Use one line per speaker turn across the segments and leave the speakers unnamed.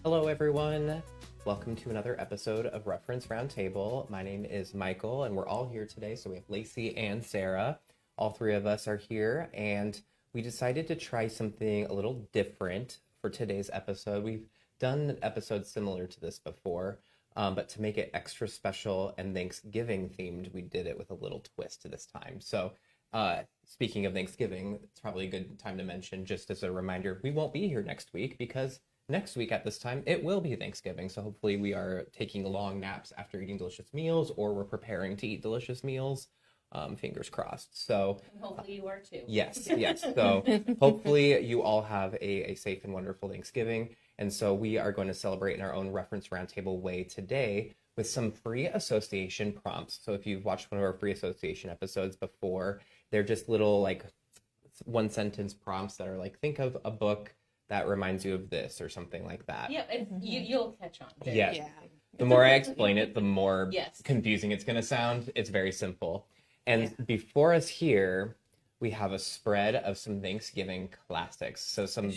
Hello, everyone. Welcome to another episode of Reference Roundtable. My name is Michael, and we're all here today. So we have Lacey and Sarah. All three of us are here, and we decided to try something a little different for today's episode. We've done episodes similar to this before, but to make it extra special and Thanksgiving themed, we did it with a little twist this time. So speaking of Thanksgiving, it's probably a good time to mention, just as a reminder, we won't be here next week because next week at this time, it will be Thanksgiving. So hopefully we are taking long naps after eating delicious meals, or we're preparing to eat delicious meals. Fingers crossed. So
and hopefully you are too.
Yes. So hopefully you all have a safe and wonderful Thanksgiving. And so we are going to celebrate in our own Reference Roundtable way today with some free association prompts. So if you've watched one of our free association episodes before, they're just little like one sentence prompts that are like, think of a book that reminds you of this or something like that.
Yeah, and you'll catch on.
Yes. Yeah. The more I explain it, the more
yes.
confusing it's going to sound. It's very simple. And before us here, we have a spread of some Thanksgiving classics. So some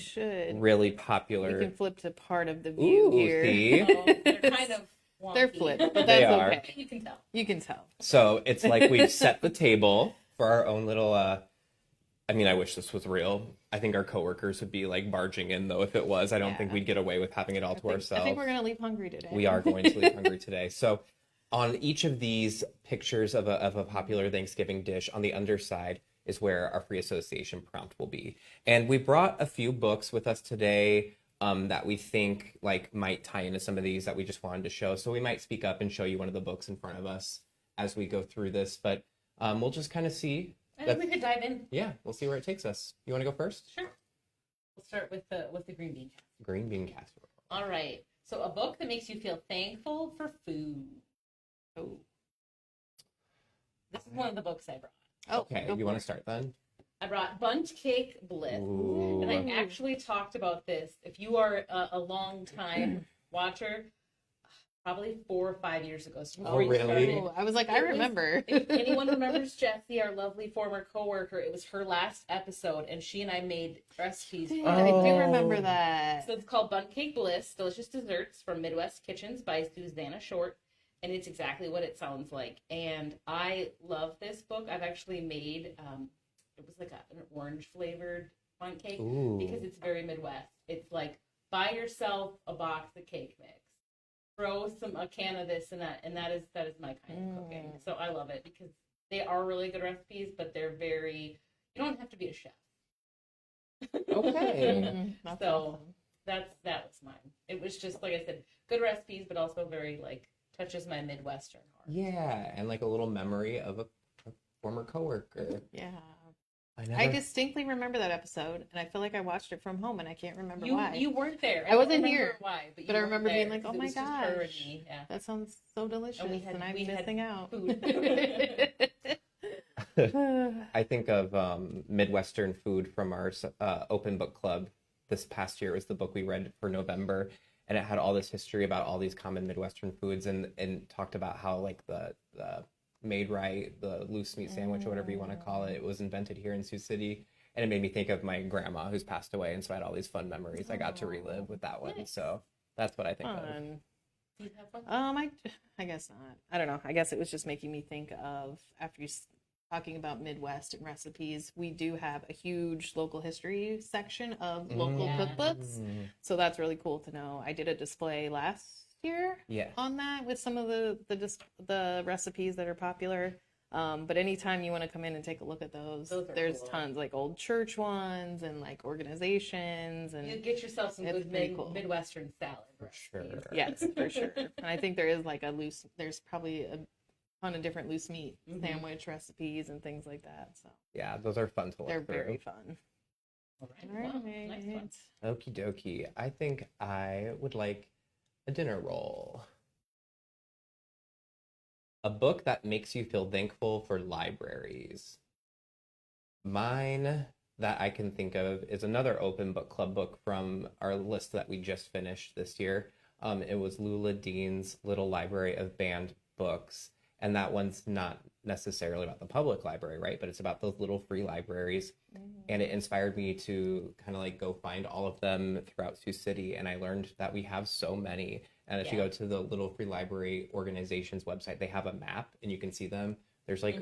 really popular.
We can flip to part of the view here.
See?
They're kind of wonky.
They're flipped, but that's
they are.
okay.
You can tell.
You can tell.
So it's like we've set the table for our own little I mean, I wish this was real. I think our coworkers would be like barging in, though, if it was. I don't think we'd get away with having it all to ourselves.
I think we're going to leave hungry today.
We are going to leave hungry today. So on each of these pictures of a popular Thanksgiving dish, on the underside is where our free association prompt will be. And we brought a few books with us today that we think like might tie into some of these that we just wanted to show. So we might speak up and show you one of the books in front of us as we go through this. But we'll just kind of see.
I think we could dive in.
Yeah, we'll see where it takes us. You want to go first?
Sure. We'll start with the green bean casserole.
Green bean casserole.
All right. So a book that makes you feel thankful for food. Oh. This is one of the books I brought.
Oh,
okay, you want to start then?
I brought Bundt Cake Bliss.
Ooh.
And I actually talked about this. If you are a long time watcher, probably 4 or 5 years ago. So
oh, really?
I was like, I remember.
If anyone remembers Jessie, our lovely former coworker, it was her last episode, and she and I made recipes.
Yeah, I do remember that.
So it's called Bundt Cake Bliss, Delicious Desserts from Midwest Kitchens by Susanna Short, and it's exactly what it sounds like. And I love this book. I've actually made, it was like an orange-flavored Bundt cake because it's very Midwest. It's like, buy yourself a box of cake mix. Throw a can of this and that, and that is my kind of cooking. So I love it because they are really good recipes, but they're very. You don't have to be a chef.
Okay.
So that was mine. It was just like I said, good recipes, but also very like touches my Midwestern heart.
Yeah, and like a little memory of a former coworker.
Yeah. I distinctly remember that episode, and I feel like I watched it from home, and I can't remember why.
You weren't there.
I wasn't here.
Why?
But I remember being like, "Oh my gosh,
yeah.
that sounds so delicious," and I'm missing out.
Food.
I think of Midwestern food from our open book club. This past year was the book we read for November, and it had all this history about all these common Midwestern foods, and talked about how like the made right, the loose meat sandwich or whatever you want to call it, it was invented here in Sioux City, and it made me think of my grandma who's passed away, and so I had all these fun memories I got to relive with that one. Nice. So that's what I think of.
Do you have one?
I guess not. I don't know. I guess it was just making me think of, after you talking about Midwest and recipes, we do have a huge local history section of local cookbooks, so that's really cool to know. I did a display last year on that with some of the recipes that are popular, but anytime you want to come in and take a look at those there's cool. Tons, like old church ones and like organizations, and
you get yourself some good cool. Midwestern salad
for sure.
Yes, for sure. And I think there is like there's probably a ton of different loose meat sandwich recipes and things like that, so
yeah, those are fun to look
they're
through.
Very fun.
All right. Well, next one.
Okie dokie. I think I would like a dinner roll. A book that makes you feel thankful for libraries Mine that I can think of is another open book club book from our list that we just finished this year. It was Lula Dean's Little Library of Banned Books. And that one's not necessarily about the public library, right? But it's about those little free libraries. And it inspired me to kind of like go find all of them throughout Sioux City. And I learned that we have so many. And if you go to the Little Free Library Organization's website, they have a map and you can see them. There's like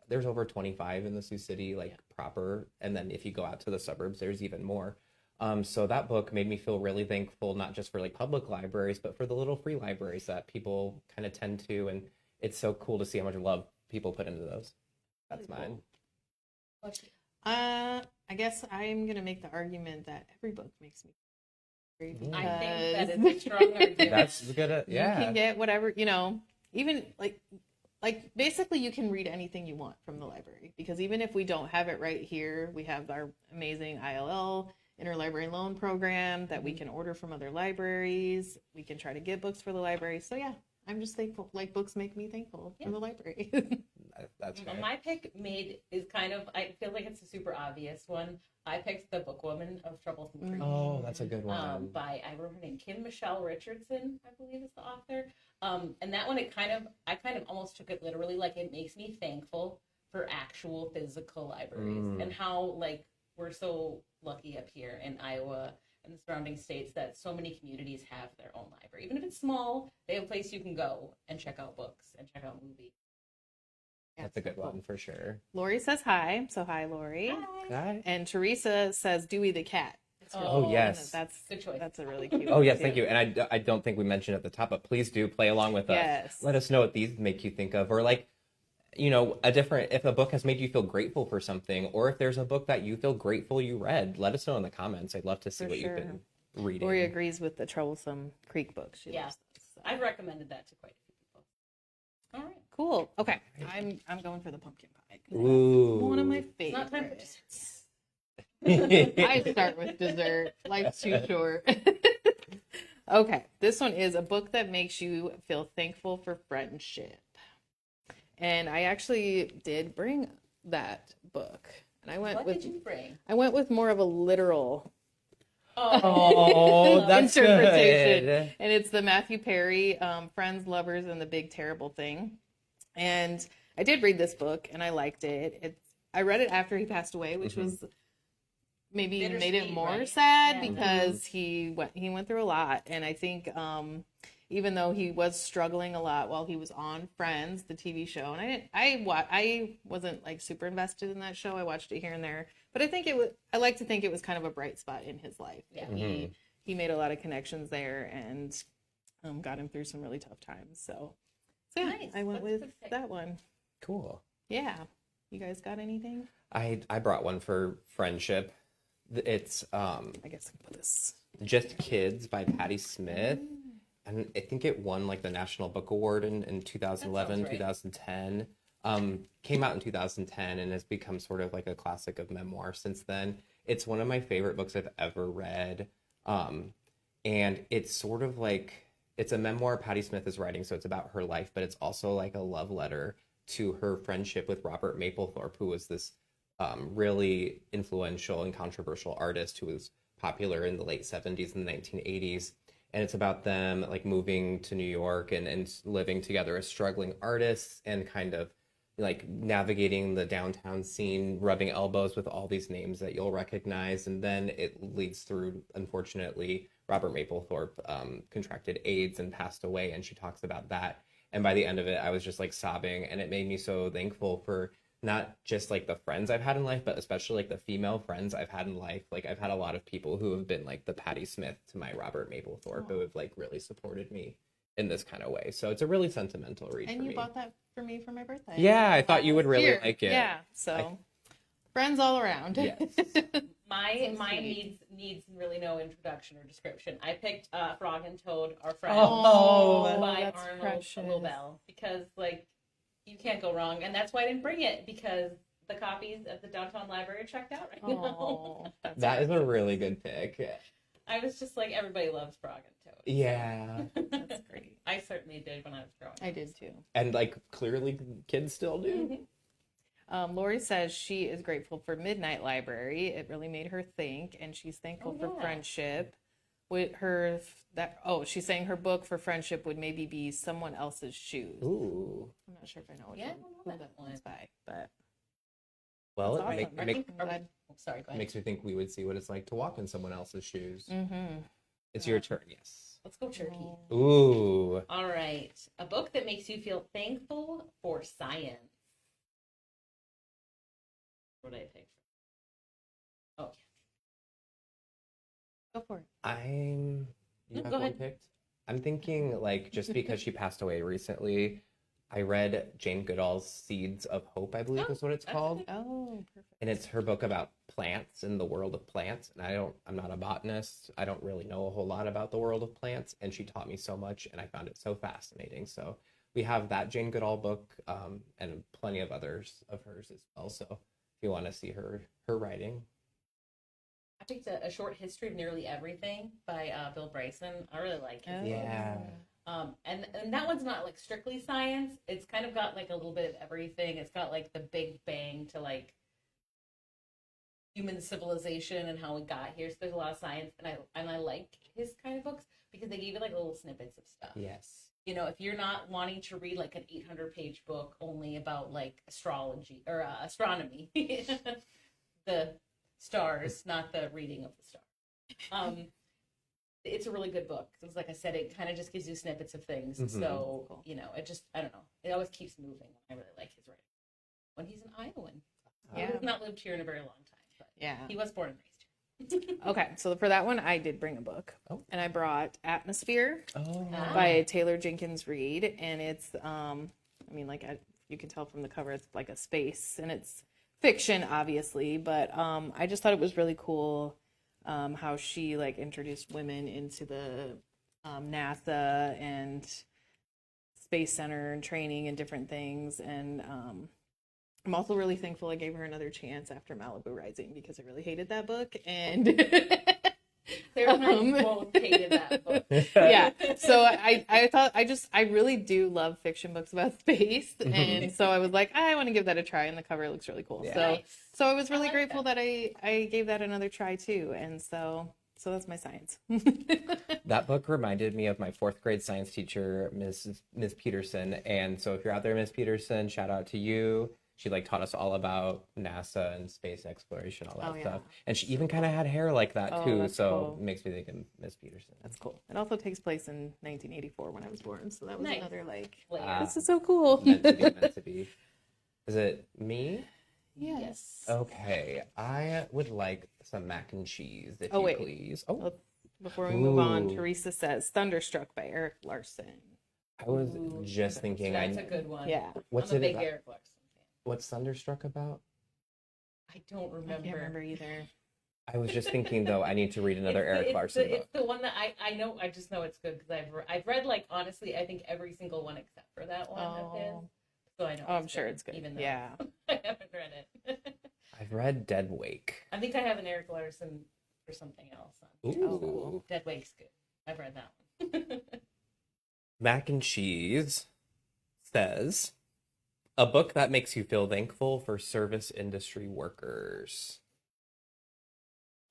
there's over 25 in the Sioux City proper, and then if you go out to the suburbs there's even more. So that book made me feel really thankful, not just for like public libraries but for the little free libraries that people kind of tend to, and it's so cool to see how much love people put into those. That's mine.
I guess I'm gonna make the argument that every book makes me angry.
I think that is a strong argument.
That's good.
You can get whatever, even like basically you can read anything you want from the library, because even if we don't have it right here, we have our amazing ILL, interlibrary loan program, that we can order from other libraries. We can try to get books for the library. So yeah, I'm just thankful. Like, books make me thankful for the library.
That's right.
My pick is kind of, I feel like it's a super obvious one. I picked The Bookwoman of Troublesome Creek.
Oh, that's a good one.
By, I wrote her name, Kim Michelle Richardson, I believe is the author. And that one, I kind of almost took it literally. Like, it makes me thankful for actual physical libraries and how, like, we're so lucky up here in Iowa and the surrounding states that so many communities have their own library. Even if it's small, they have a place you can go and check out books and check out movies.
That's a good one for sure.
Lori says hi. So hi, Lori.
Hi.
And Teresa says Dewey the cat.
Oh, yes.
That's
good choice.
That's a really cute
Oh,
one,
yes,
too.
thank you. And I don't think we mentioned at the top, but please do play along with us.
Yes.
Let us know what these make you think of, or like, if a book has made you feel grateful for something, or if there's a book that you feel grateful you read, let us know in the comments. I'd love to see what you've been reading.
Lori agrees with the Troublesome Creek book. She loves those, so.
I've recommended that to quite a few people. All right.
Cool. Okay. I'm going for the pumpkin pie.
Ooh.
One of my
It's not time for
favorites.
desserts.
I start with dessert. Life's too short. Okay. This one is a book that makes you feel thankful for friendship. And I actually did bring that book. And I went
What did you bring?
I went with more of a literal
Oh, that's
interpretation.
good.
And it's the Matthew Perry, Friends, Lovers, and the Big Terrible Thing. And I did read this book and I liked it. I read it after he passed away, which was maybe made it more sad because he went through a lot. And I think even though he was struggling a lot while he was on Friends, the TV show, and I wasn't like super invested in that show. I watched it here and there, but I like to think it was kind of a bright spot in his life. Yeah, he made a lot of connections there and got him through some really tough times. So yeah, nice. I went with that one.
Cool.
Yeah, you guys got anything?
I brought one for friendship. It's
I guess I can put this.
Just Kids by Patti Smith. And I think it won like the National Book Award in 2011, 2010. Came out in 2010 and has become sort of like a classic of memoir since then. It's one of my favorite books I've ever read. And it's sort of like, it's a memoir Patti Smith is writing, so it's about her life, but it's also like a love letter to her friendship with Robert Mapplethorpe, who was this really influential and controversial artist who was popular in the late 70s and the 1980s. And it's about them like moving to New York and living together as struggling artists and kind of like navigating the downtown scene, rubbing elbows with all these names that you'll recognize. And then it leads through, unfortunately, Robert Mapplethorpe contracted AIDS and passed away. And she talks about that. And by the end of it, I was just like sobbing. And it made me so thankful for not just like the friends I've had in life, but especially like the female friends I've had in life. Like I've had a lot of people who have been like the Patti Smith to my Robert Mapplethorpe, who have like really supported me in this kind of way. So it's a really sentimental read for me.
And you bought that for me for my birthday.
Yeah, I thought you would really like it.
Yeah, so friends all around.
Yes.
Mine needs really no introduction or description. I picked Frog and Toad, Our Friends by Arnold Lobel, because like you can't go wrong, and that's why I didn't bring it, because the copies at the downtown library are checked out right now.
That is a really good pick.
I was just like, everybody loves Frog and Toad.
Yeah.
That's great.
I certainly did when I was growing up.
I did too.
And like clearly kids still do.
Lori says she is grateful for Midnight Library. It really made her think, and she's thankful for friendship. With her she's saying her book for friendship would maybe be Someone Else's Shoes.
Ooh.
I'm not sure if I know
who
that one's by, but
well,
awesome.
Sorry, go ahead.
Makes me think we would see what it's like to walk in someone else's shoes.
Mm-hmm.
It's your turn, yes.
Let's go turkey.
Ooh.
All right. A book that makes you feel thankful for science. What did I pick? Oh,
Go for it.
You have
go
one
ahead.
picked? I'm thinking, like, just because she passed away recently, I read Jane Goodall's Seeds of Hope, I believe is what it's called.
Oh, perfect.
And it's her book about plants and the world of plants. And I'm not a botanist. I don't really know a whole lot about the world of plants. And she taught me so much, and I found it so fascinating. So we have that Jane Goodall book, and plenty of others of hers as well. So if you want to see her writing.
I picked a short history of nearly everything by Bill Bryson. I really like it.
Yeah.
And that one's not like strictly science. It's kind of got like a little bit of everything. It's got like the Big Bang to like human civilization and how we got here. So there's a lot of science, and I like his kind of books because they give you like little snippets of stuff.
Yes.
You know, if you're not wanting to read like an 800-page book only about like astrology or astronomy, the stars, not the reading of the stars. It's a really good book because, like I said, it kind of just gives you snippets of things.
Mm-hmm.
So,
Cool.
you know, it just, I don't know. It always keeps moving. I really like his writing. When he's an Iowan.
Yeah.
He has not lived here in a very long time, but
Yeah.
he was born and raised here.
Okay, so for that one, I did bring a book.
Oh.
And I brought Atmosphere
Oh.
by Taylor Jenkins Reid. And it's, you can tell from the cover, it's like a space. And it's fiction, obviously. But I just thought it was really cool how she like introduced women into the NASA and Space Center and training and different things. And I'm also really thankful I gave her another chance after Malibu Rising because I really hated that book. And
Sarah and I both hated that book.
yeah, so I thought I really do love fiction books about space, and so I was like, I want to give that a try, and the cover looks really cool.
Yeah.
So
Nice.
so I was really
like
grateful that I gave that another try too, and so that's my science.
That book reminded me of my fourth grade science teacher, Ms. Peterson. And so if you're out there, Ms. Peterson, shout out to you. She like taught us all about NASA and space exploration, all that stuff. And she even kind of had hair like that too.
That's
So
cool.
it makes me think of Ms. Peterson.
That's cool. It also takes place in 1984 when I was born, so that was
Nice.
another like,
Later.
this is so cool.
Meant to be, meant to be. Is it me?
Yes.
Okay. I would like some mac and cheese, if
Oh,
you
wait.
please. Oh,
Before we move on,
Ooh.
Teresa says Thunderstruck by Eric Larson.
I was just thinking.
That's a good one.
Yeah.
What's
I'm a
it
big
about?
Eric Larson fan.
What's Thunderstruck about?
I don't
I
remember.
can't remember either.
I was just thinking though. I need to read another Eric Larson book.
It's the one that I know. I just know it's good because I've read like honestly I think every single one except for that one of his. So I know.
Oh, I'm sure it's good.
Even though
Yeah.
I haven't read it.
I've read Dead Wake.
I think I have an Eric Larson or something else.
Ooh.
Dead Wake's good. I've read that one.
Mac and Cheese says, a book that makes you feel thankful for service industry workers.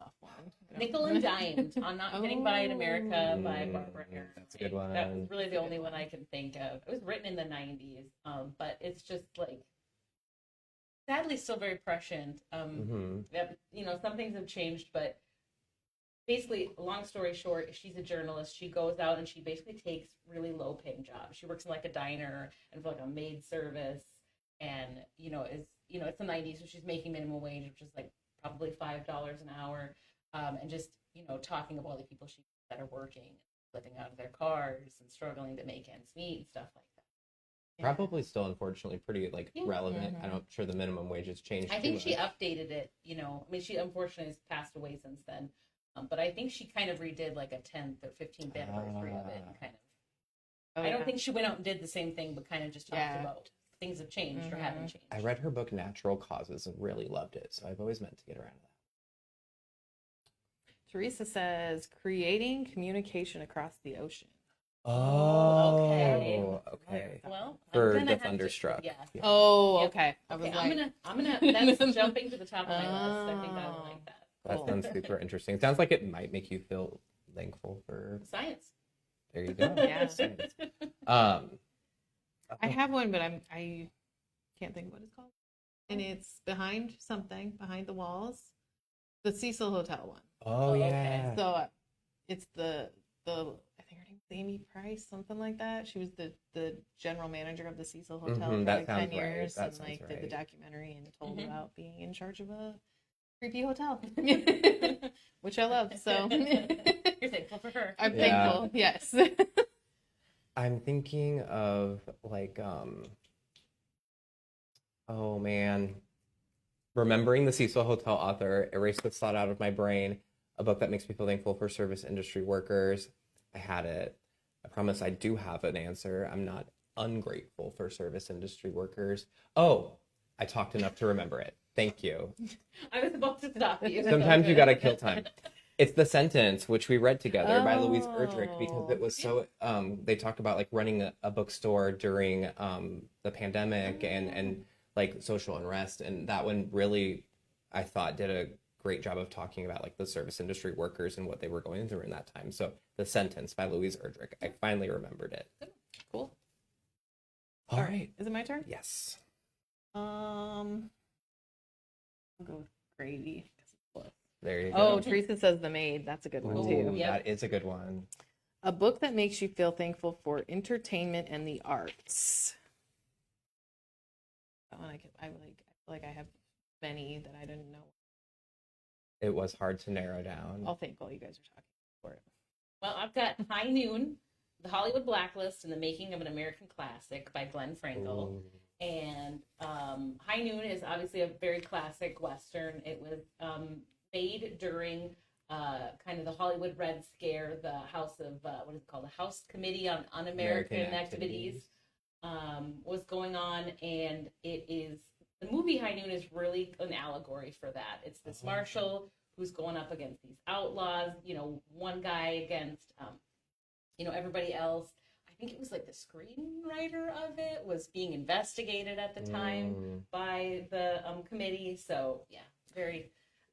Tough one.
Nickel and Dimed on Not Getting By in America by Barbara Harris.
That's a good one.
That was really the only one I can think of. It was written in the 90s, but it's just like sadly still very prescient. You know, some things have changed, but basically, long story short, she's a journalist. She goes out and she basically takes really low paying jobs. She works in like a diner and for like a maid service, and it's the 90s, so she's making minimum wage, which is like probably $5 an hour, and just talking about the people that are working, living out of their cars and struggling to make ends meet and stuff like that.
Probably still, unfortunately, pretty relevant.
Mhm.
I'm not sure the minimum wage has changed.
I
too
think she
much.
updated it. She unfortunately has passed away since then. But I think she kind of redid like a 10th or 15th anniversary of it, and kind of. I don't think she went out and did the same thing, but kind of just talked about things have changed or haven't changed.
I read her book Natural Causes and really loved it, so I've always meant to get around to that.
Teresa says, creating communication across the ocean.
okay.
Okay.
Well,
For
I'm gonna
the
have to-
Thunderstruck.
yeah.
Oh,
Yep.
okay. I was
Okay,
like,
I'm gonna. That's jumping to the top of my list. I think I would like that.
That
Cool.
sounds super interesting. It sounds like it might make you feel thankful for.
Science.
There you go.
Yeah.
Science.
I have one, but I can't think of what it's called. And it's behind the walls. The Cecil Hotel one.
Oh
okay.
yeah.
So it's the I think her name was Amy Price, something like that. She was the general manager of the Cecil Hotel for
that
like
sounds
10
right.
years
That
and
sounds
like did the
right.
documentary and told
Mhm.
about being in charge of a creepy hotel. Which I love. So
You're thankful for her.
I'm
Yeah.
thankful. Yes.
I'm thinking of like oh man. Remembering the Cecil Hotel author, erase this thought out of my brain. A book that makes me feel thankful for service industry workers. I had it. I promise I do have an answer. I'm not ungrateful for service industry workers. Oh, I talked enough to remember it. Thank you.
I was about to stop you.
Sometimes you gotta kill time. It's The Sentence, which we read together by Louise Erdrich, because it was so they talked about like running a bookstore during the pandemic and like social unrest, and that one really I thought did a great job of talking about like the service industry workers and what they were going through in that time. So The Sentence by Louise Erdrich. I finally remembered it.
Cool.
All right.
Is it my turn?
Yes.
I'll go with Grady.
There you
Oh,
go.
Teresa says The Maid. That's a good one too.
Ooh,
Yep.
that is a good one.
A book that makes you feel thankful for entertainment and the arts. That one I feel like I have many that I didn't know.
It was hard to narrow down.
I'll thank all you guys are talking for it.
Well, I've got High Noon, The Hollywood Blacklist, and the Making of an American Classic by Glenn Frankel.
Ooh.
And High Noon is obviously a very classic Western. It was made during kind of the Hollywood Red Scare, the House of, what is it called? The House Committee on Un-American Activities was going on. And the movie High Noon is really an allegory for that. It's this marshal who's going up against these outlaws, one guy against, everybody else. I think it was like the screenwriter of it was being investigated at the time by the committee. So yeah,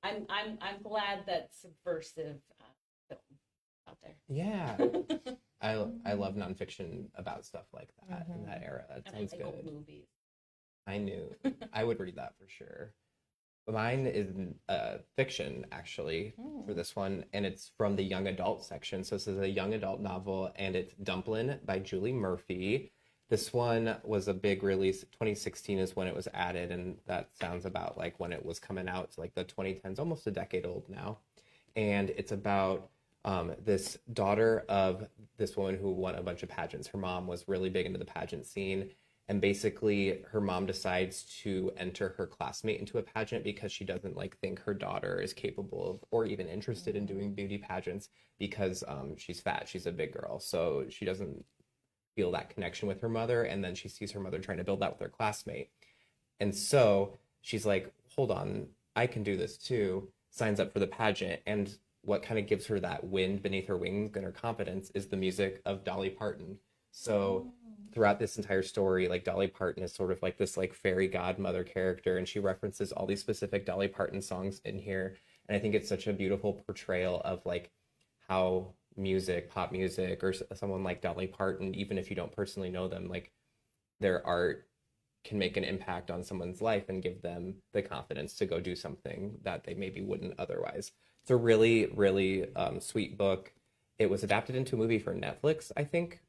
I'm glad that subversive film out there.
Yeah. I love nonfiction about stuff like that in that era. That sounds
like old
good.
movies.
I knew. I would read that for sure. Mine is fiction, actually, for this one, and it's from the young adult section. So this is a young adult novel, and it's Dumplin' by Julie Murphy. This one was a big release. 2016 is when it was added, and that sounds about like when it was coming out. It's like the 2010s, almost a decade old now. And it's about this daughter of this woman who won a bunch of pageants. Her mom was really big into the pageant scene. And basically, her mom decides to enter her classmate into a pageant because she doesn't think her daughter is capable of or even interested in doing beauty pageants because she's fat. She's a big girl, so she doesn't feel that connection with her mother. And then she sees her mother trying to build that with her classmate, and so she's like, "Hold on, I can do this too." Signs up for the pageant, and what kind of gives her that wind beneath her wings and her confidence is the music of Dolly Parton. So throughout this entire story, Dolly Parton is sort of like this fairy godmother character, and she references all these specific Dolly Parton songs in here. And I think it's such a beautiful portrayal of how music, pop music, or someone like Dolly Parton, even if you don't personally know them, their art can make an impact on someone's life and give them the confidence to go do something that they maybe wouldn't otherwise. It's a really, really sweet book. It was adapted into a movie for Netflix, I think,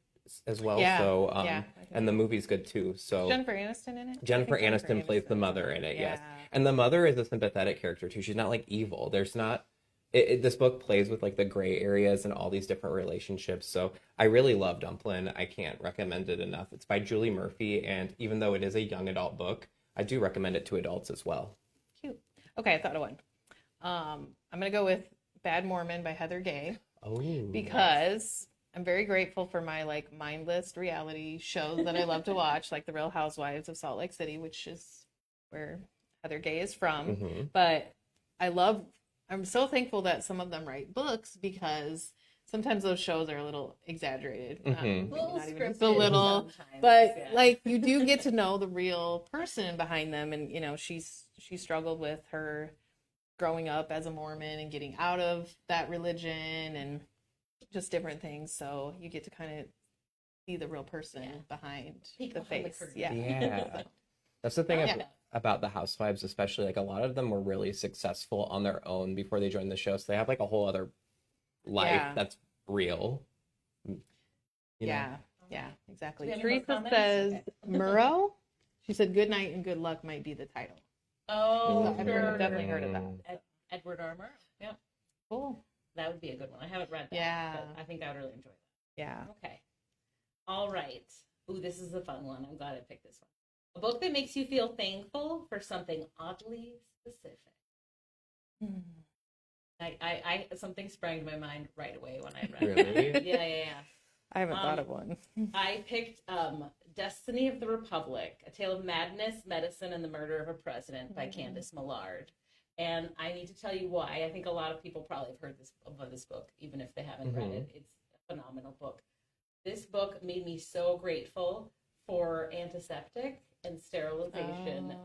as well.
Yeah.
So,
Yeah.
and the movie's good too. So
Jennifer Aniston in it?
Jennifer
I think
Aniston plays the mother in it,
Yeah.
yes. And the mother is a sympathetic character too. She's not evil. There's not. This book plays with the gray areas and all these different relationships. So I really love Dumplin'. I can't recommend it enough. It's by Julie Murphy, and even though it is a young adult book, I do recommend it to adults as well.
Cute. Okay, I thought of one. I'm gonna go with Bad Mormon by Heather Gay.
Oh,
because I'm very grateful for my mindless reality shows that I love to watch, like The Real Housewives of Salt Lake City, which is where Heather Gay is from.
Mm-hmm.
But I'm so thankful that some of them write books because sometimes those shows are a little exaggerated.
Mhm.
Maybe not even just a
scripted
little,
sometimes,
but
yeah.
like you do get to know the real person behind them, and she struggled with her growing up as a Mormon and getting out of that religion and just different things. So you get to kind of see the real person behind
Peek
the
behind the
face.
curtain.
Yeah. That's the thing
Yeah.
about the housewives, especially. Like, a lot of them were really successful on their own before they joined the show. So they have like a whole other life
Yeah.
that's real. You know?
Yeah, exactly.
Do we have any more
Teresa
comments?
says
Okay.
Murrow. She said good night and good luck might be the title.
Oh,
I've
sure.
definitely heard of that.
Edward R. Murrow. Yep.
Cool.
That would be a good one. I haven't read that.
Yeah.
But I think I would really enjoy that.
Yeah.
Okay. All right. Ooh, this is a fun one. I'm glad I picked this one. A book that makes you feel thankful for something oddly specific. I something sprang to my mind right away when I read
Really?
it. Yeah.
I haven't thought of one.
I picked Destiny of the Republic, A Tale of Madness, Medicine, and the Murder of a President by Candace Millard. And I need to tell you why. I think a lot of people probably have heard of this book, even if they haven't read it. It's a phenomenal book. This book made me so grateful for antiseptic and sterilization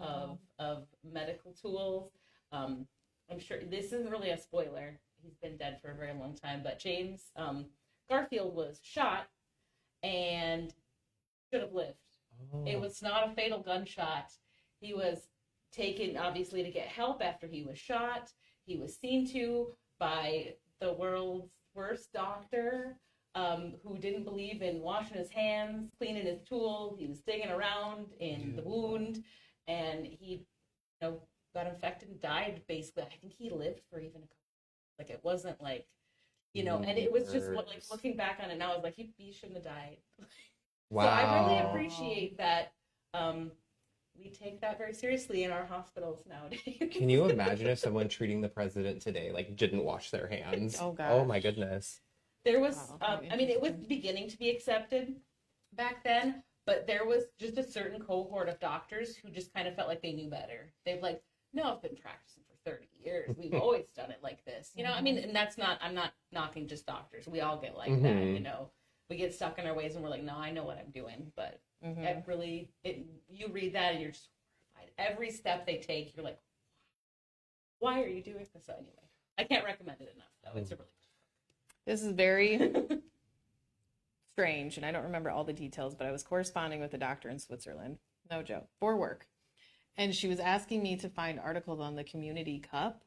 of medical tools. I'm sure this isn't really a spoiler. He's been dead for a very long time, but James Garfield was shot and should have lived.
Oh.
It was not a fatal gunshot. He was taken, obviously, to get help after he was shot. He was seen to by the world's worst doctor, who didn't believe in washing his hands, cleaning his tools. He was digging around in the wound, and he, got infected and died. Basically, I think he lived for even a couple. Like, it wasn't like, and it was just like looking back on it now, I was like, he shouldn't have died.
Wow.
So I really appreciate that. We take that very seriously in our hospitals nowadays.
Can you imagine if someone treating the president today didn't wash their hands?
Oh, gosh.
Oh my goodness.
There was,
Wow,
it was beginning to be accepted back then, but there was just a certain cohort of doctors who just kind of felt like they knew better. They've like, no, I've been practicing for 30 years. We've always done it like this. And that's not, I'm not knocking just doctors. We all get like that, We get stuck in our ways and we're like, no, I know what I'm doing. But it really, you read that and you're just horrified. Every step they take, you're like, why are you doing this anyway? I can't recommend it enough, though. It's a really
This is very strange, and I don't remember all the details, but I was corresponding with a doctor in Switzerland, no joke, for work. And she was asking me to find articles on the community cup,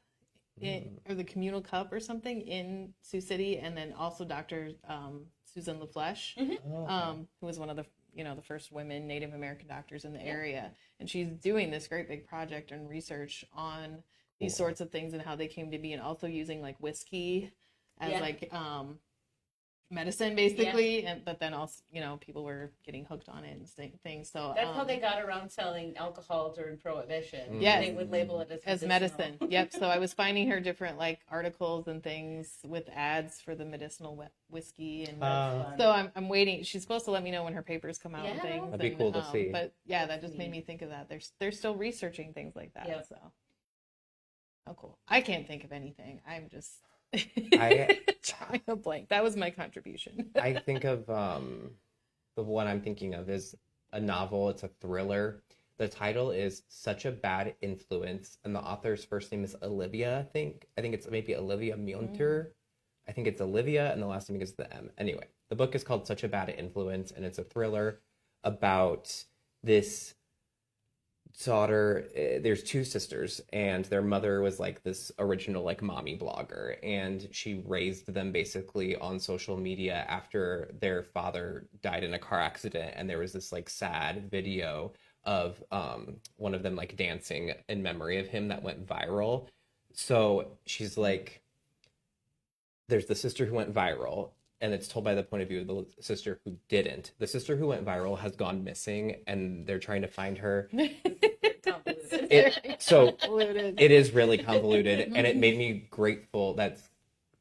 or the communal cup or something in Sioux City, and then also Dr. Susan LaFleche, who was one of the the first women Native American doctors in the area. And she's doing this great big project and research on these sorts of things and how they came to be, and also using like whiskey as medicine basically, but then also people were getting hooked on it and things. So
that's how they got around selling alcohol during Prohibition.
Yes.
They would label it
as medicine. Yep. So I was finding her different like articles and things with ads for the medicinal whiskey, and so I'm waiting. She's supposed to let me know when her papers come out and things.
That'd be cool to see.
But yeah, that just made me think of that. They're still researching things like that.
Yep.
So cool. I can't think of anything. I'm just trying to blank. That was my contribution.
I think of the one I'm thinking of is a novel. It's a thriller. The title is Such a Bad Influence, and the author's first name is Olivia. I think it's maybe Olivia Muenter. I think it's Olivia, and the last name is the M. Anyway, the book is called Such a Bad Influence, and it's a thriller about this daughter. There's two sisters, and their mother was like this original like mommy blogger, and she raised them basically on social media after their father died in a car accident. And there was this like sad video of one of them like dancing in memory of him that went viral. So she's like, there's the sister who went viral, and it's told by the point of view of the sister who didn't. The sister who went viral has gone missing, and they're trying to find her. It is really convoluted, and it made me grateful. That's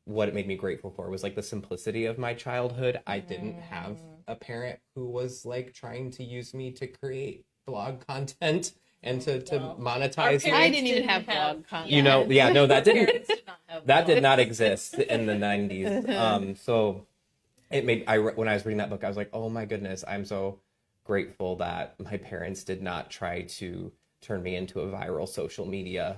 what it made me grateful for, was like the simplicity of my childhood. I didn't have a parent who was like trying to use me to create blog content, And to
Well,
monetize
our
it,
parents
I didn't even
didn't
have
have-
blog content.
you know, yeah, no, that didn't
Parents did not have
that did
blogs.
not exist in the 90s. So it made when I was reading that book, I was like, oh my goodness, I'm so grateful that my parents did not try to turn me into a viral social media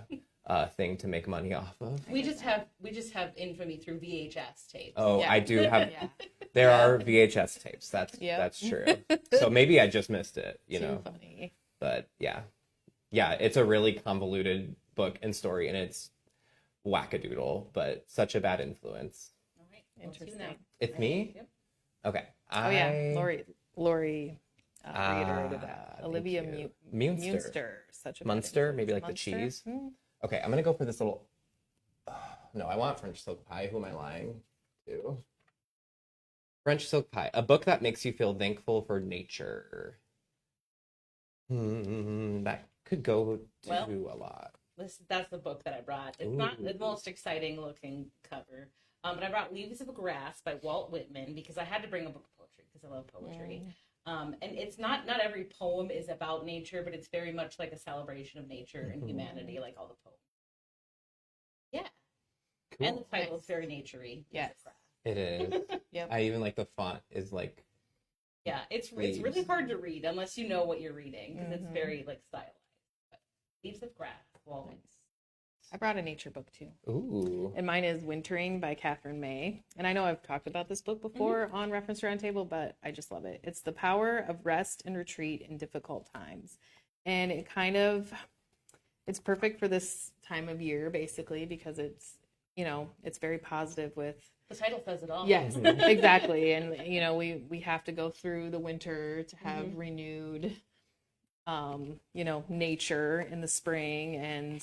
thing to make money off of.
We just have infamy through VHS tapes.
Oh,
Yeah.
I do have.
Yeah.
There are VHS tapes. That's true. So maybe I just missed it, you
Too
know.
funny.
But yeah, it's a really convoluted book and story, and it's wackadoodle, but such a bad influence.
All right. Well,
Interesting.
two now.
It's me.
Yep.
Okay.
Oh yeah, Lori reiterated that.
thank
Olivia
you.
Munster. Such a bad
Munster,
influence.
maybe like the
Munster?
cheese.
Mm.
Okay, I'm gonna go for this little. No, I want French silk pie. Who am I lying to? French silk pie, a book that makes you feel thankful for nature. That could go to a lot.
That's the book that I brought. It's not the
Ooh.
most exciting looking cover. But I brought Leaves of Grass by Walt Whitman because I had to bring a book of poetry because I love poetry. And it's not every poem is about nature, but it's very much like a celebration of nature and humanity, like all the poems. Yeah.
Cool.
And the title is very naturey.
Yes.
Leaves of Grass.
It is.
Yep.
I even like the font is like.
Yeah, it's
Leaves.
really hard to read unless you know what you're reading because it's
Mhm.
very like stylized. But Leaves of Grass. Well,
Nice. I brought a nature book too.
Ooh.
And mine is Wintering by Catherine May. And I know I've talked about this book before on Reference Roundtable, but I just love it. It's the power of rest and retreat in difficult times. And it kind of, it's perfect for this time of year, basically, because it's, you know, it's very positive with.
the title says it all.
Yes, exactly. And, you know, we have to go through the winter to have renewed, you know, nature in the spring. And,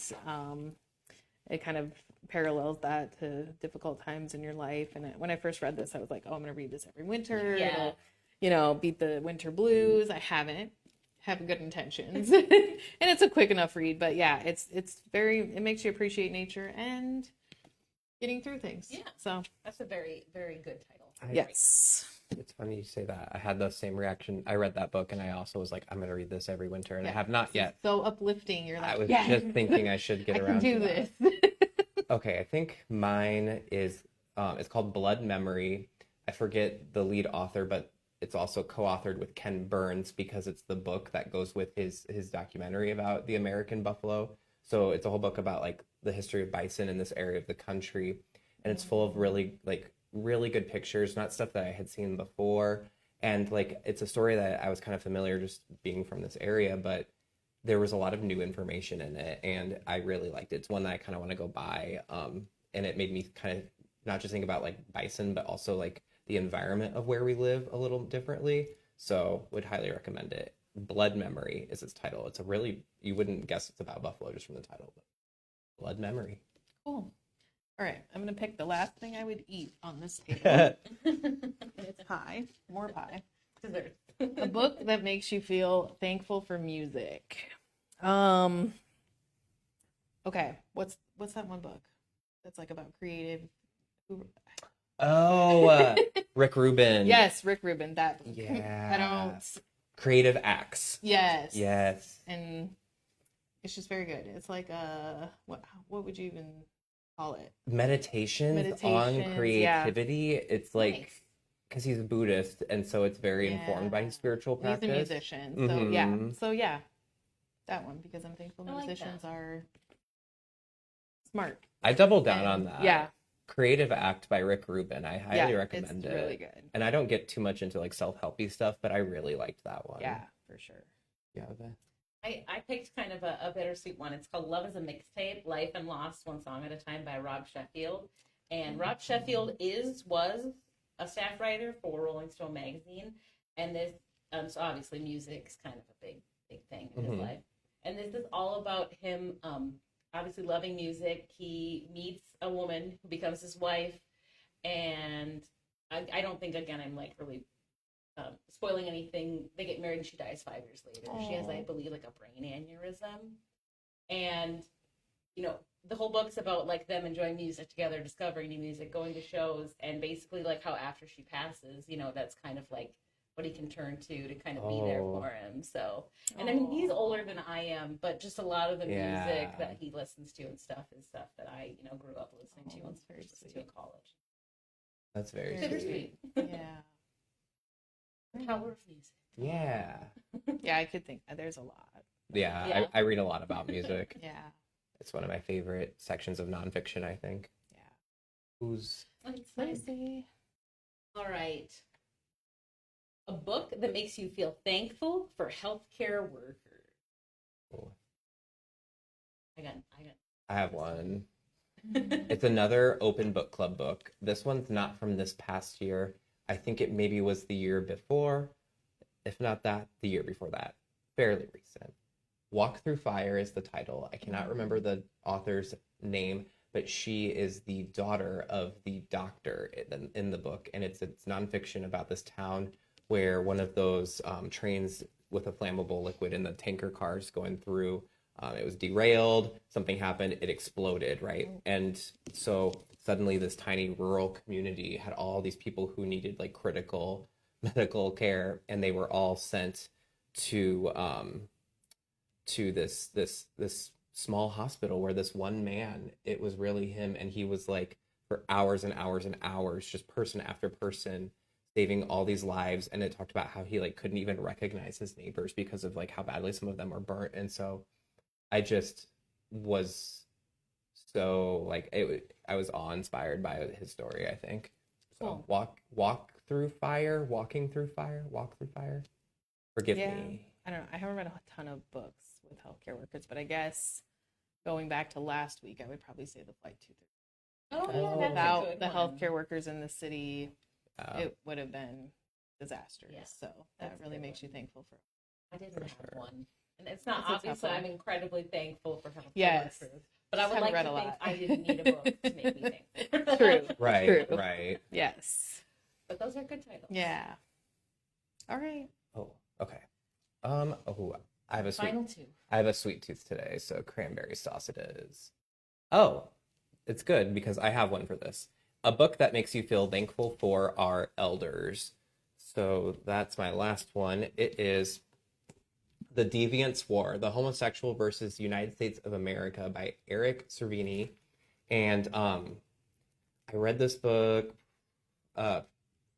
it kind of parallels that to difficult times in your life. And when I first read this, I was like, oh, I'm going to read this every winter.
Yeah.
It'll, you know, beat the winter blues. I haven't. Have good intentions. And it's a quick enough read. But yeah, it makes you appreciate nature and getting through things.
Yeah.
So,
That's a very, very good title.
yes.
It's funny you say that. I had the same reaction. I read that book and I also was like, I'm going to read this every winter. And I
Yeah.
have not yet.
So uplifting. You're like,
I was
yes,
just thinking I should get
I
around
can do
to that.
this.
Okay, I think mine is, it's called Blood Memory. I forget the lead author, but it's also co-authored with Ken Burns because it's the book that goes with his documentary about the American buffalo. So it's a whole book about like the history of bison in this area of the country. And it's full of really good pictures, not stuff that I had seen before. And like, it's a story that I was kind of familiar just being from this area, but there was a lot of new information in it and I really liked it. It's one that I kind of want to go buy. And it made me kind of not just think about like bison, but also like the environment of where we live a little differently. So would highly recommend it. Blood Memory is its title. It's a really, you wouldn't guess it's about buffalo just from the title, but Blood Memory.
Cool. All right, I'm gonna pick the last thing I would eat on this table. It's pie, more pie.
Dessert.
A book that makes you feel thankful for music. Okay, what's that one book that's like about creative?
Oh, Rick Rubin.
Yes, Rick Rubin. That book.
Yeah.
I don't.
Creative Acts.
Yes.
Yes.
And it's just very good. It's like what would you even call it?
Meditations on
Meditations,
creativity. It's like,
Nice.
because he's a Buddhist, and so it's very informed by his spiritual
He's
practice.
a musician, so
Mhm.
yeah, that one because I'm thankful
I like
musicians
that.
are smart.
I doubled down
And,
on that.
Yeah,
Creative Act by Rick Rubin. I highly
yeah,
recommend
it's
it.
really good.
And I don't get too much into like self-helpy stuff, but I really liked that one.
Yeah, for sure.
Yeah. Okay.
I picked kind of a bittersweet one. It's called Love is a Mixtape, Life and Loss, One Song at a Time by Rob Sheffield. And Rob Sheffield was a staff writer for Rolling Stone magazine. And this, so obviously music's kind of a big thing in his
Mhm.
life. And this is all about him, obviously loving music. He meets a woman who becomes his wife. And I don't think, again, I'm like really spoiling anything. They get married and she dies 5 years later. She has, I believe, like a brain aneurysm. And, you know, the whole book's about like them enjoying music together, discovering new music, going to shows, and basically like how after she passes, you know, that's kind of like what he can turn to kind of be there for him. So, and I mean, he's older than I am, but just a lot of the music that he listens to and stuff is stuff that I, grew up listening to and listened to in college.
That's very
sweet.
Yeah.
The power of music.
Yeah.
Yeah, I could think there's a lot.
Yeah. I read a lot about music.
Yeah.
It's one of my favorite sections of nonfiction, I think.
Yeah.
Who's
Lacey?
All right. A book that makes you feel thankful for healthcare workers.
Oh.
I
have one. It's another open book club book. This one's not from this past year. I think it maybe was the year before. If not that, the year before that. Fairly recent. Walk Through Fire is the title. I cannot remember the author's name, but she is the daughter of the doctor in the book. And it's nonfiction about this town where one of those trains with a flammable liquid in the tanker cars going through, it was derailed, something happened, it exploded, right? And so suddenly this tiny rural community had all these people who needed like critical medical care, and they were all sent to this small hospital where this one man, it was really him, and he was like for hours and hours and hours, just person after person, saving all these lives. And it talked about how he like couldn't even recognize his neighbors because of like how badly some of them were burnt. And so I just was so like I was awe-inspired by his story, I think. So
cool.
walking through fire. Forgive me.
I don't know. I haven't read a ton of books with healthcare workers, but I guess going back to last week, I would probably say The Flight 230.
Oh, yeah, that's
Without
a good
the
one.
healthcare workers in the city, it would have been disastrous.
Yeah,
so that really makes you thankful for.
I didn't have one, and it's not obviously. I'm incredibly thankful for healthcare workers, but I would like to think I didn't need a book to make me thankful.
True.
Right.
Yes.
But those are good titles.
Yeah. All right.
Oh, okay. I have a
final two.
I have a sweet tooth today, so cranberry sauce it is. Oh, it's good because I have one for this. A book that makes you feel thankful for our elders. So that's my last one. It is The Deviants War, The Homosexual versus United States of America by Eric Cervini. And I read this book a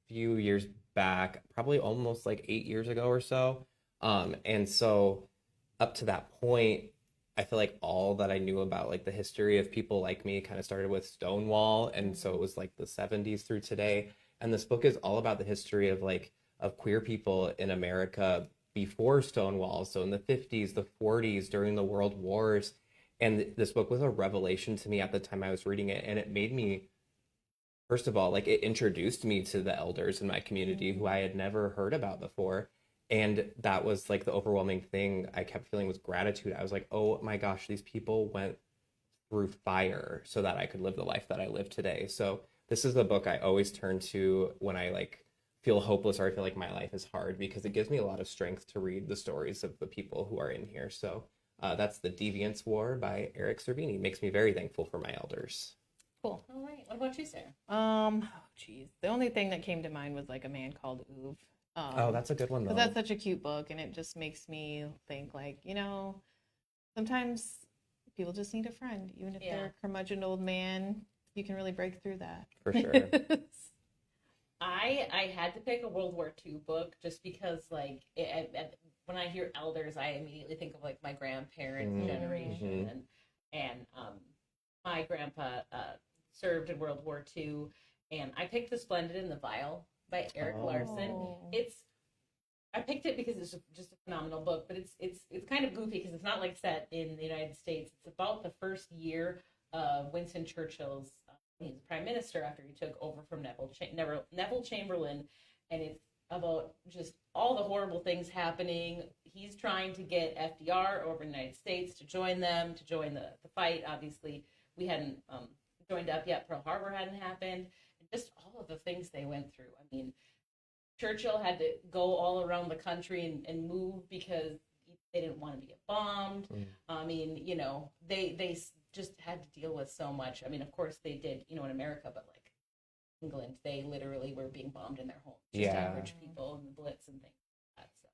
few years back, probably almost like 8 years ago or so. And so up to that point, I feel like all that I knew about like the history of people like me kind of started with Stonewall. And so it was like the 70s through today. And this book is all about the history of queer people in America before Stonewall. So in the 50s, the 40s, during the World Wars. And this book was a revelation to me at the time I was reading it. And it made me, first of all, like it introduced me to the elders in my community who I had never heard about before. And that was like the overwhelming thing I kept feeling was gratitude. I was like, oh my gosh, these people went through fire so that I could live the life that I live today. So this is the book I always turn to when I like feel hopeless or I feel like my life is hard, because it gives me a lot of strength to read the stories of the people who are in here. So that's The Deviants War by Eric Cervini. Makes me very thankful for my elders.
Cool.
All right. What about you, Sarah?
The only thing that came to mind was like A Man Called Ove.
That's a good one though.
That's such a cute book, and it just makes me think like, sometimes people just need a friend, even if they're a curmudgeon old man. You can really break through that.
For sure.
I had to pick a World War II book just because like when I hear elders, I immediately think of like my grandparents' generation, and my grandpa served in World War II, and I picked The Splendid and the Vile by Eric Larson. I picked it because it's just a phenomenal book, but it's kind of goofy because it's not like set in the United States. It's about the first year of Winston Churchill's he's prime minister after he took over from Neville Chamberlain, and it's about just all the horrible things happening. He's trying to get FDR over in the United States to join them, to join the fight. Obviously, we hadn't joined up yet. Pearl Harbor hadn't happened. Just all of the things they went through. I mean, Churchill had to go all around the country and move because they didn't want to be bombed. I mean, they just had to deal with so much. I mean, of course they did, in America, but like England, they literally were being bombed in their homes. Just average people, and pamphlets and things like that. So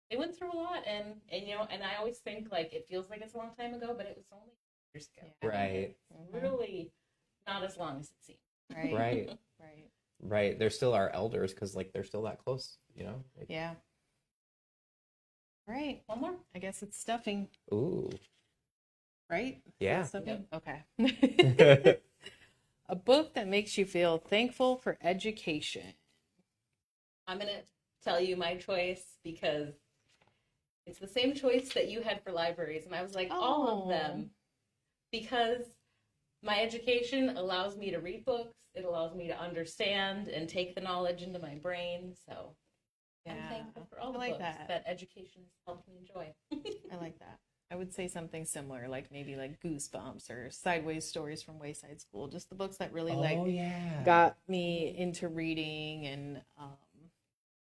they went through a lot, and and I always think like it feels like it's a long time ago, but it was only years ago.
Right.
It's really not as long as it seems.
Right.
Right.
Right.
Right. They're still our elders because like they're still that close, Like,
Yeah. Right.
One more.
I guess it's stuffing,
ooh.
right?
Yeah.
Stuffing? Okay. A book that makes you feel thankful for education.
I'm going to tell you my choice because it's the same choice that you had for libraries. And I was like, all of them. Because my education allows me to read books. It allows me to understand and take the knowledge into my brain. So I'm thankful for all the books that education has helped me enjoy.
I like that. I would say something similar, like maybe like Goosebumps or Sideways Stories from Wayside School. Just the books that really got me into reading, and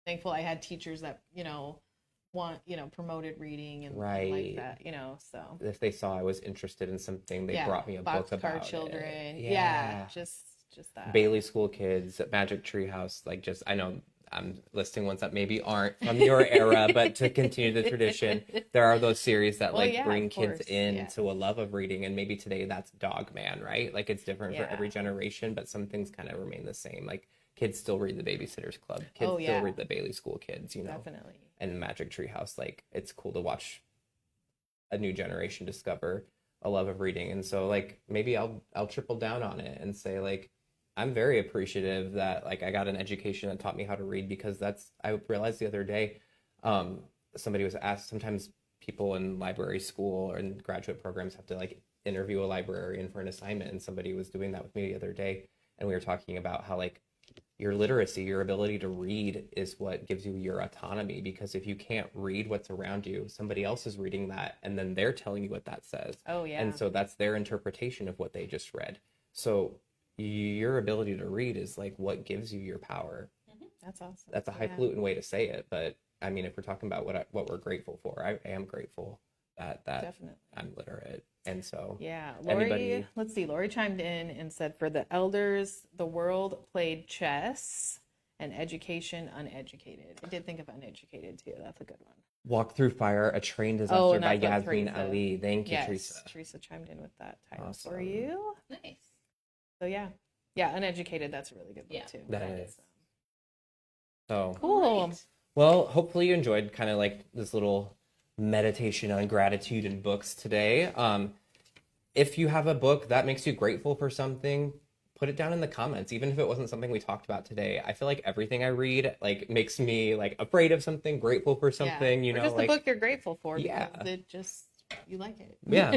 thankful I had teachers that promoted reading and like that. So
if they saw I was interested in something, they brought me a book about
Children.
it.
Yeah, just that.
Bailey School Kids, Magic Tree House. Like, I know I'm listing ones that maybe aren't from your era, but to continue the tradition, there are those series that bring kids into a love of reading. And maybe today that's Dog Man, right? Like, it's different for every generation, but some things kind of remain the same. Like, kids still read the Babysitter's Club. Kids still read the Bailey School Kids,
Definitely.
And Magic Tree House. Like, it's cool to watch a new generation discover a love of reading. And so, like, maybe I'll triple down on it and say, like, I'm very appreciative that like I got an education that taught me how to read, because I realized the other day, somebody was asked, sometimes people in library school or in graduate programs have to like interview a librarian for an assignment, and somebody was doing that with me the other day, and we were talking about how like your literacy, your ability to read is what gives you your autonomy, because if you can't read what's around you, somebody else is reading that and then they're telling you what that says.
Oh yeah.
And so that's their interpretation of what they just read. So your ability to read is like what gives you your power.
That's awesome.
That's a highfalutin way to say it, but I mean, if we're talking about what we're grateful for, I am grateful that
Definitely.
I'm literate. And so
Lori, let's see, Lori chimed in and said, for the elders, the world played chess, and education uneducated. I did think of uneducated too. That's a good one.
Walk Through Fire, A Train Disaster by Yasmin
Teresa.
Ali. Thank you,
Yes,
Teresa.
Teresa chimed in with that title
Awesome.
for you.
Nice.
So yeah, uneducated. That's a really good book too.
That is. So
cool.
Right.
Well, hopefully you enjoyed kind of like this little meditation on gratitude in books today. If you have a book that makes you grateful for something, put it down in the comments, even if it wasn't something we talked about today. I feel like everything I read like makes me like afraid of something, grateful for something,
or just
like
the book you're grateful for.
Yeah.
Because it just, you like it.
Yeah.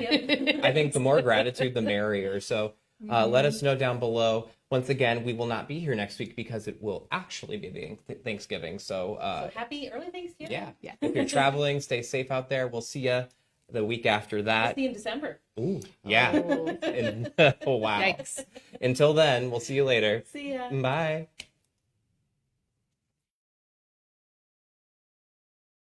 I think the more gratitude, the merrier. So let us know down below. Once again, we will not be here next week because it will actually be Thanksgiving. So
happy early Thanksgiving.
Yeah. If you're traveling, stay safe out there. We'll see you the week after that.
We'll see you in December.
Ooh, yeah.
Oh.
Oh, wow.
Yikes.
Until then, we'll see you later.
See ya.
Bye.